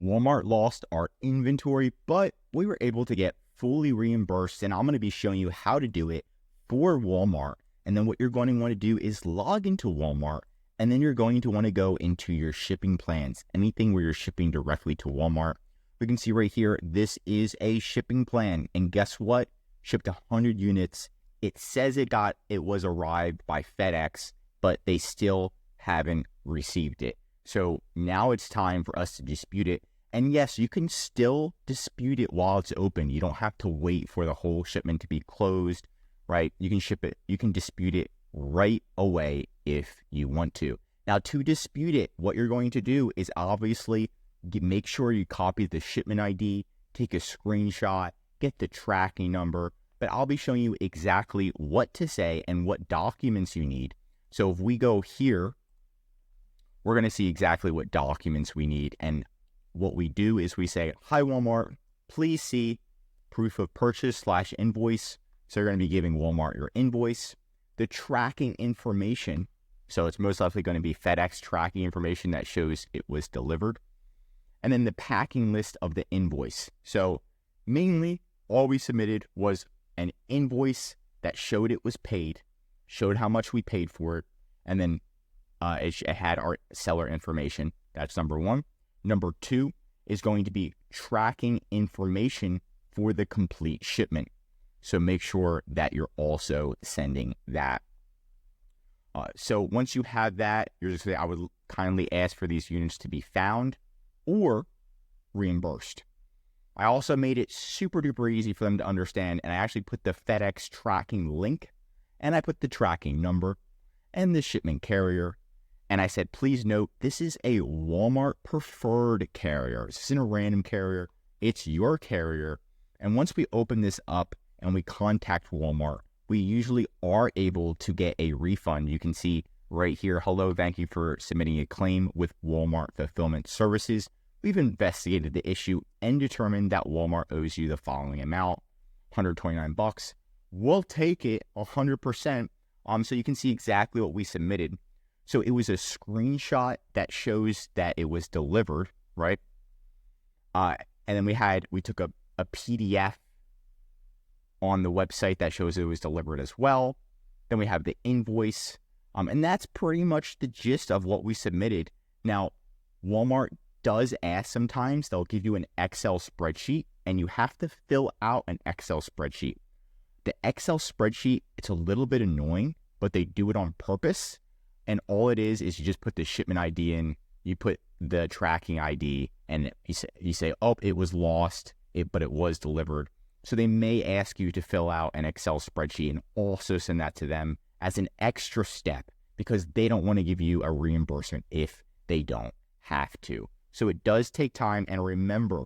Walmart lost our inventory, but we were able to get fully reimbursed, and I'm going to be showing you how to do it for Walmart. And then what you're going to want to do is log into Walmart, and then you're going to want to go into your shipping plans, anything where you're shipping directly to Walmart. We can see right here, this is a shipping plan, and guess what? Shipped 100 units. It says it was arrived by FedEx, but they still haven't received it. So now it's time for us to dispute it. And yes, you can still dispute it while it's open. You don't have to wait for the whole shipment to be closed, right? You can ship it, you can dispute it right away if you want to. Now, to dispute it, what you're going to do is obviously make sure you copy the shipment ID, take a screenshot, get the tracking number, but I'll be showing you exactly what to say and what documents you need. So if we go here, we're going to see exactly what documents we need. And what we do is we say, hi, Walmart, please see proof of purchase / invoice. So you're going to be giving Walmart your invoice, the tracking information. So it's most likely going to be FedEx tracking information that shows it was delivered. And then the packing list of the invoice. So mainly all we submitted was an invoice that showed it was paid, showed how much we paid for it, and then it had our seller information. That's number one. Number two is going to be tracking information for the complete shipment. So make sure that you're also sending that. So once you have that, you're just saying, I would kindly ask for these units to be found or reimbursed. I also made it super duper easy for them to understand, and I actually put the FedEx tracking link, and I put the tracking number and the shipment carrier. And I said, please note, this is a Walmart preferred carrier. This isn't a random carrier. It's your carrier. And once we open this up and we contact Walmart, we usually are able to get a refund. You can see right here, hello, thank you for submitting a claim with Walmart Fulfillment Services. We've investigated the issue and determined that Walmart owes you the following amount, $129. We'll take it 100%. So you can see exactly what we submitted. So it was a screenshot that shows that it was delivered, right? And then we took a PDF on the website that shows it was delivered as well. Then we have the invoice. And that's pretty much the gist of what we submitted. Now, Walmart does ask sometimes, they'll give you an Excel spreadsheet and you have to fill out an Excel spreadsheet. The Excel spreadsheet, it's a little bit annoying, but they do it on purpose. And all it is you just put the shipment ID in, you put the tracking ID, and you say, oh, it was lost, but it was delivered. So they may ask you to fill out an Excel spreadsheet and also send that to them as an extra step because they don't want to give you a reimbursement if they don't have to. So it does take time. And remember,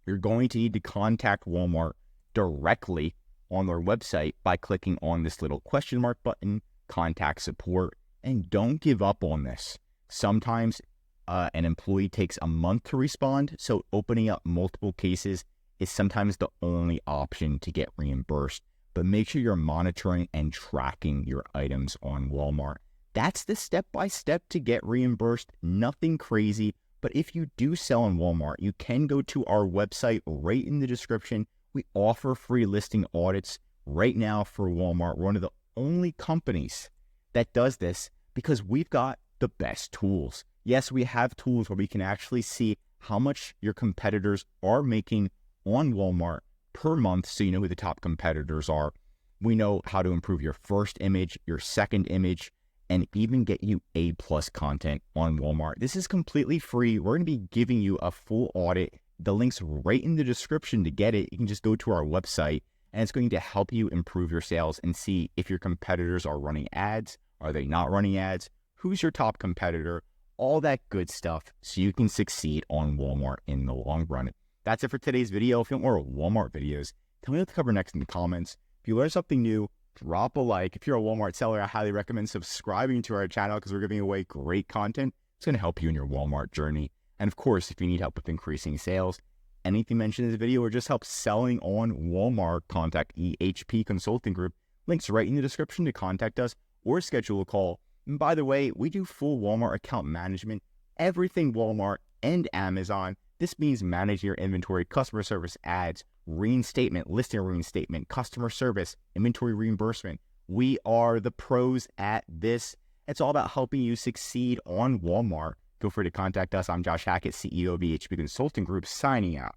you're going to need to contact Walmart directly on their website by clicking on this little question mark button, contact support. And don't give up on this. Sometimes an employee takes a month to respond, so opening up multiple cases is sometimes the only option to get reimbursed. But make sure you're monitoring and tracking your items on Walmart. That's the step-by-step to get reimbursed. Nothing crazy. But if you do sell on Walmart, you can go to our website right in the description. We offer free listing audits right now for Walmart. We're one of the only companies that does this because we've got the best tools. Yes, we have tools where we can actually see how much your competitors are making on Walmart per month, so you know who the top competitors are. We know how to improve your first image, your second image, and even get you A+ content on Walmart. This is completely free. We're going to be giving you a full audit. The link's right in the description to get it. You can just go to our website, and it's going to help you improve your sales and see if your competitors are running ads. Are they not running ads? Who's your top competitor? All that good stuff so you can succeed on Walmart in the long run. That's it for today's video. If you want more Walmart videos, tell me what to cover next in the comments. If you learned something new, drop a like. If you're a Walmart seller, I highly recommend subscribing to our channel because we're giving away great content. It's going to help you in your Walmart journey. And of course, if you need help with increasing sales, anything mentioned in this video or just help selling on Walmart, contact EHP Consulting Group. Links right in the description to contact us or schedule a call. And by the way, we do full Walmart account management, everything Walmart and Amazon. This means managing your inventory, customer service, ads, reinstatement, listing reinstatement, customer service, inventory reimbursement. We are the pros at this. It's all about helping you succeed on Walmart. Feel free to contact us. I'm Josh Hackett, CEO of EHP Consulting Group, signing out.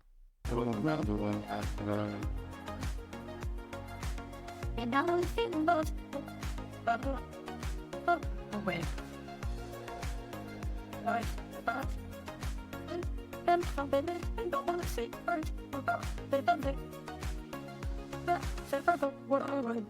And now I'm feeling both. Wait. I'm confident and don't want to say words about the thing. That's a what I want.